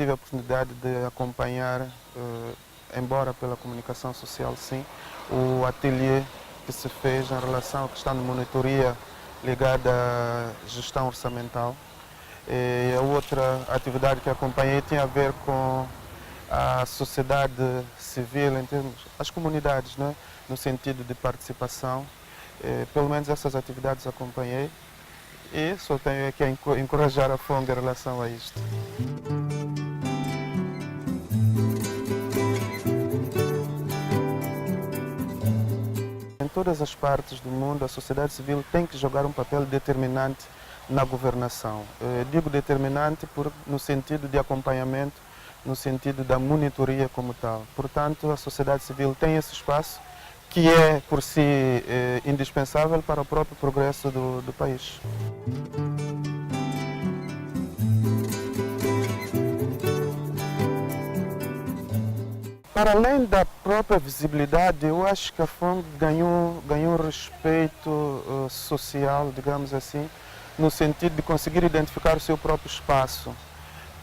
tive a oportunidade de acompanhar, embora pela comunicação social, sim, o ateliê que se fez em relação à questão de monitoria ligada à gestão orçamental. E a outra atividade que acompanhei tinha a ver com a sociedade civil, em termos, as comunidades, né, no sentido de participação. Pelo menos essas atividades acompanhei e só tenho que encorajar a FONG em relação a isto. Em todas as partes do mundo, a sociedade civil tem que jogar um papel determinante na governação. Digo determinante no sentido de acompanhamento, no sentido da monitoria como tal. Portanto, a sociedade civil tem esse espaço que é, por si, indispensável para o próprio progresso do país. Para além da própria visibilidade, eu acho que a FONG ganhou um respeito social, digamos assim, no sentido de conseguir identificar o seu próprio espaço.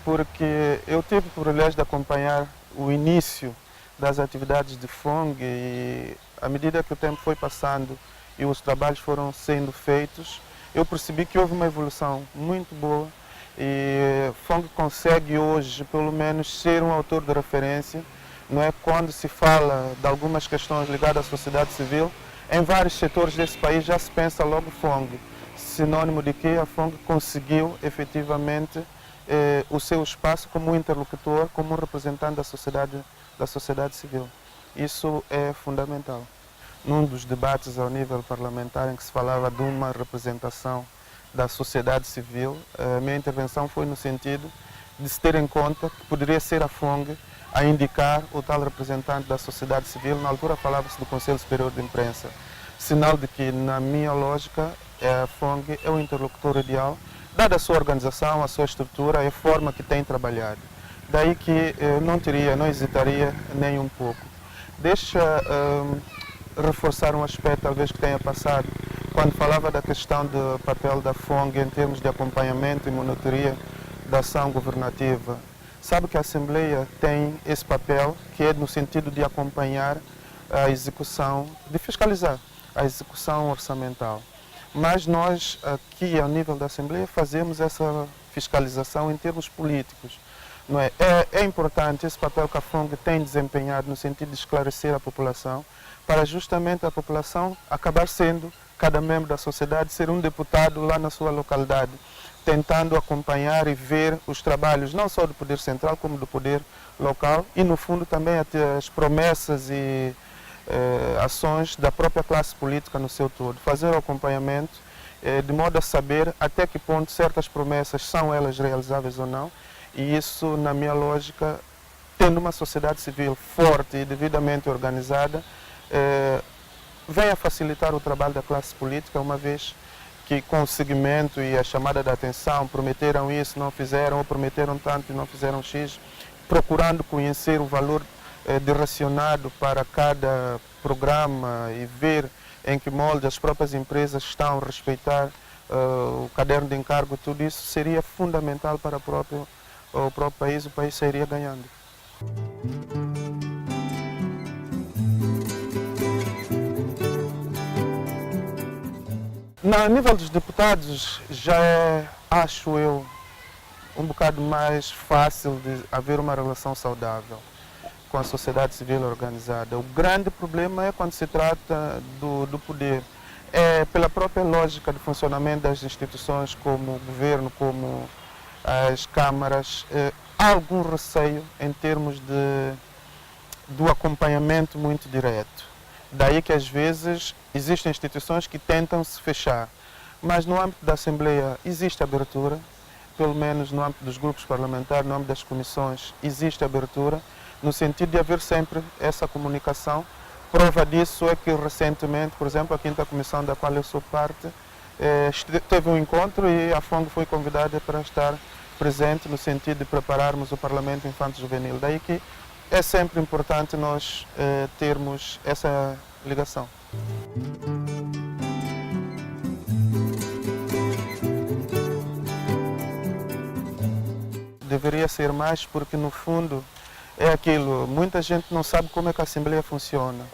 Porque eu tive o privilégio de acompanhar o início das atividades de FONG e, à medida que o tempo foi passando e os trabalhos foram sendo feitos, eu percebi que houve uma evolução muito boa e FONG consegue hoje, pelo menos, ser um autor de referência. Não é? Quando se fala de algumas questões ligadas à sociedade civil, em vários setores desse país já se pensa logo FONG, sinônimo de que a FONG conseguiu efetivamente o seu espaço como interlocutor, como representante da sociedade civil. Isso é fundamental. Num dos debates ao nível parlamentar em que se falava de uma representação da sociedade civil, a minha intervenção foi no sentido de se ter em conta que poderia ser a FONG a indicar o tal representante da sociedade civil. Na altura falava-se do Conselho Superior de Imprensa, sinal de que, na minha lógica, a FONG é o interlocutor ideal, dada a sua organização, a sua estrutura e a forma que tem trabalhado. Daí que não hesitaria nem um pouco. Deixa reforçar um aspecto, talvez, que tenha passado, quando falava da questão do papel da FONG em termos de acompanhamento e monitoria da ação governativa. Sabe que a Assembleia tem esse papel, que é no sentido de acompanhar a execução, de fiscalizar a execução orçamental. Mas nós, aqui, ao nível da Assembleia, fazemos essa fiscalização em termos políticos. Não é? É importante esse papel que a FONG tem desempenhado no sentido de esclarecer a população, para justamente a população acabar sendo, cada membro da sociedade, ser um deputado lá na sua localidade, tentando acompanhar e ver os trabalhos não só do Poder Central, como do Poder Local e, no fundo, também as promessas e ações da própria classe política no seu todo. Fazer o acompanhamento de modo a saber até que ponto certas promessas são elas realizáveis ou não, e isso, na minha lógica, tendo uma sociedade civil forte e devidamente organizada, vem a facilitar o trabalho da classe política, uma vez que com o seguimento e a chamada de atenção, prometeram isso, não fizeram, ou prometeram tanto e não fizeram X, procurando conhecer o valor direcionado para cada programa e ver em que molde as próprias empresas estão a respeitar o caderno de encargo, tudo isso seria fundamental para o próprio país, o país sairia ganhando. No nível dos deputados, já é, acho eu, um bocado mais fácil de haver uma relação saudável com a sociedade civil organizada. O grande problema é quando se trata do poder. É pela própria lógica de funcionamento das instituições, como o governo, como as câmaras, há algum receio em termos do acompanhamento muito direto. Daí que, às vezes, existem instituições que tentam se fechar. Mas no âmbito da Assembleia existe abertura, pelo menos no âmbito dos grupos parlamentares, no âmbito das comissões, existe abertura, no sentido de haver sempre essa comunicação. Prova disso é que, recentemente, por exemplo, a 5ª Comissão da qual eu sou parte, teve um encontro e a FONG foi convidada para estar presente no sentido de prepararmos o Parlamento Infanto-Juvenil. Daí que é sempre importante nós termos essa ligação. deveria ser mais, porque no fundo é aquilo, muita gente não sabe como é que a Assembleia funciona.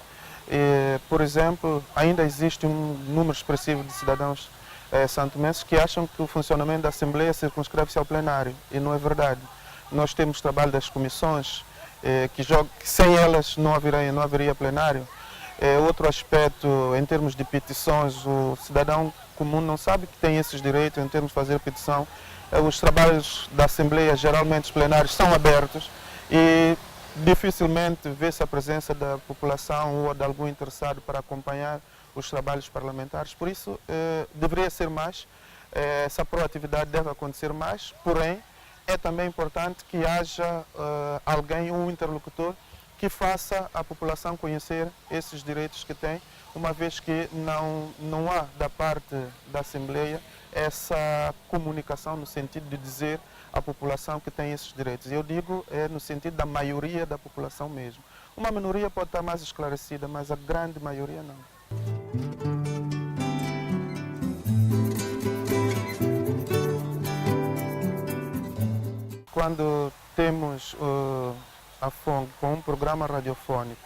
Por exemplo, ainda existe um número expressivo de cidadãos santomenses que acham que o funcionamento da Assembleia circunscreve-se ao plenário, e não é verdade. Nós temos trabalho das comissões, que sem elas não haveria plenário. Outro aspecto, em termos de petições, o cidadão comum não sabe que tem esses direitos em termos de fazer petição. Os trabalhos da Assembleia, geralmente os plenários, são abertos e dificilmente vê-se a presença da população ou de algum interessado para acompanhar os trabalhos parlamentares. Por isso, deveria ser mais, essa proatividade deve acontecer mais, porém, é também importante que haja alguém, um interlocutor, que faça a população conhecer esses direitos que tem, uma vez que não há da parte da Assembleia essa comunicação no sentido de dizer à população que tem esses direitos. Eu digo no sentido da maioria da população mesmo. Uma minoria pode estar mais esclarecida, mas a grande maioria não. Quando temos a FONG com um programa radiofónico,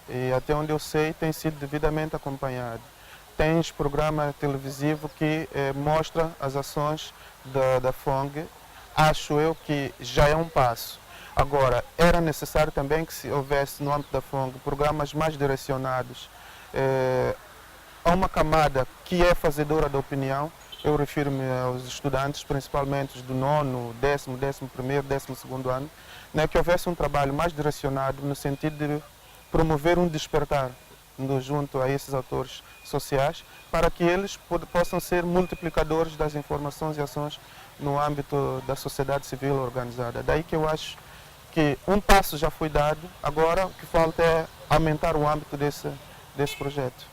e até onde eu sei tem sido devidamente acompanhado. Tens programa televisivo que mostra as ações da FONG, acho eu que já é um passo. Agora, era necessário também que se houvesse no âmbito da FONG programas mais direcionados a uma camada que é fazedora da opinião. Eu refiro-me aos estudantes, principalmente os do 9º, 10º, 11º, 12º ano, né, que houvesse um trabalho mais direcionado no sentido de promover um despertar junto a esses atores sociais, para que eles possam ser multiplicadores das informações e ações no âmbito da sociedade civil organizada. Daí que eu acho que um passo já foi dado, agora o que falta é aumentar o âmbito desse projeto.